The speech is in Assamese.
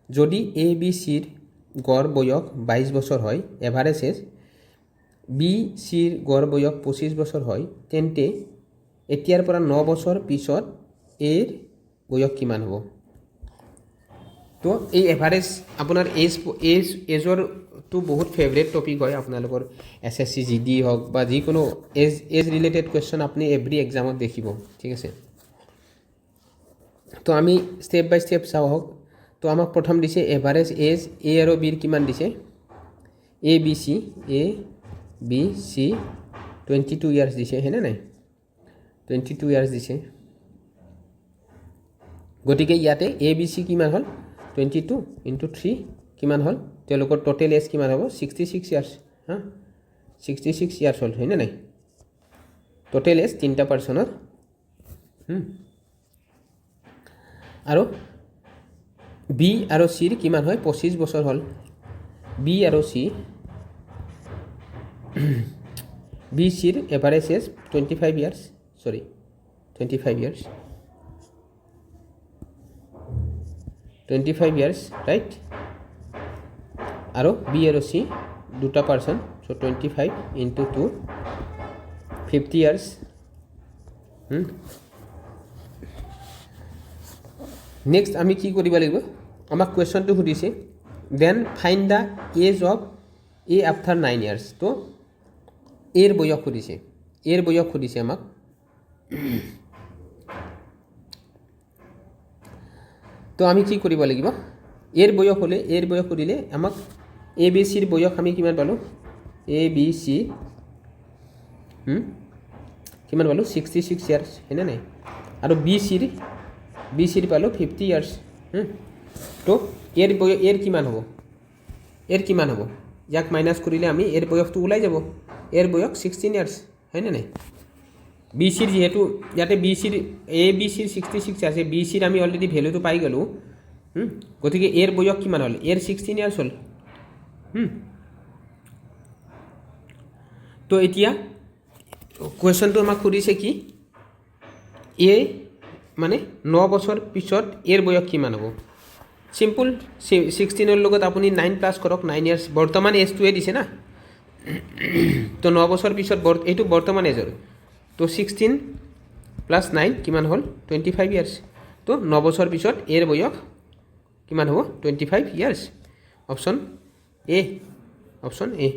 যদি এ বি চিৰ গড় বয়স 22 বছৰ হয়, এভাৰেজ এজ বি চিৰ গড় বয়স 25 বছৰ হয়, তেন্তে এতিয়াৰ পৰা 9 বছৰ পিছত এৰ বয়স কিমান হ'ব? তো এই এভাৰেজ আপোনাৰ এজৰটো বহুত ফেভৰেট টপিক হয় আপোনালোকৰ SSC GD হওক বা যিকোনো এজ ৰিলেটেড কুৱেশ্যন আপুনি এভৰি এক্সামত দেখিব, ঠিক আছে। তো আমি ষ্টেপ বাই ষ্টেপ চাওঁ হওক। তো আমাক প্ৰথম দিছে এভাৰেজ এজ এ আৰু বিৰ কিমান দিছে? এ বি চি 22 ইয়াৰ্ছ দিছে, হয়নে নাই? 22 ইয়াৰ্ছ দিছে। গতিকে ইয়াতে এ বি চি কিমান হ'ল? 22 × 3 কিমান হ'ল? তেওঁলোকৰ টোটেল এজ কিমান হ'ব? 66 ইয়াৰ্ছ। 66 ইয়াৰ্ছ হ'ল, হয়নে নাই? টোটেল এজ তিনিটা পাৰ্চনৰ। আৰু বি আৰু চিৰ কিমান হয়? 25 বছৰ হ'ল। বি আৰু বি চিৰ average age 25 years, 25 years. 25 years, right? আৰু বি আৰু চি দুটা পাৰ্চন, চ' 25 × 2 50 ইয়াৰ্ছ। নেক্সট আমি কি কৰিব লাগিব? আমাক কুৱেশ্যনটো সুধিছে then find the age of A after 9 years. তো এৰ বয়স সুধিছে আমাক। তো আমি কি কৰিব লাগিব? এৰ বয়স সুধিলে আমাক এ বি চিৰ বয়স আমি কিমান পালোঁ? এ বি চি কিমান পালোঁ? 66 ইয়াৰ্ছ, হয়নে নাই? আৰু বি চিৰ পালোঁ 50 ইয়াৰ্ছ। তো এৰ কিমান হ'ব? ইয়াক মাইনাছ কৰিলে আমি এৰ বয়সটো ওলাই যাব। এৰ বয়স 16 ইয়াৰ্ছ, হয়নে নাই? বি চিৰ যিহেতু ইয়াতে এ বি চিৰ 66 আছে, বি চিৰ আমি অলৰেডি ভেলুটো পাই গ'লোঁ। গতিকে এৰ বয়স কিমান হ'ল? এৰ 16 ইয়াৰ্ছ হ'ল। তো এতিয়া কুৱেশ্যনটো আমাক সুধিছে কি? এ মানে 9 বছৰ পিছত এৰ বয়স কিমান হ'ব? চিম্পল, 16ৰ লগত আপুনি 9 প্লাছ কৰক, 9 ইয়াৰ্ছ। বৰ্তমান এজটোৱে দিছে না। তো 9 বছৰ পিছত এইটো বৰ্তমান এজৰ। তো 16 + 9 কিমান হ'ল? 25 ইয়াৰ্ছ। তো 9 বছৰ পিছত এৰ বয়স কিমান হ'ব? 25 ইয়াৰ্ছ। Option A.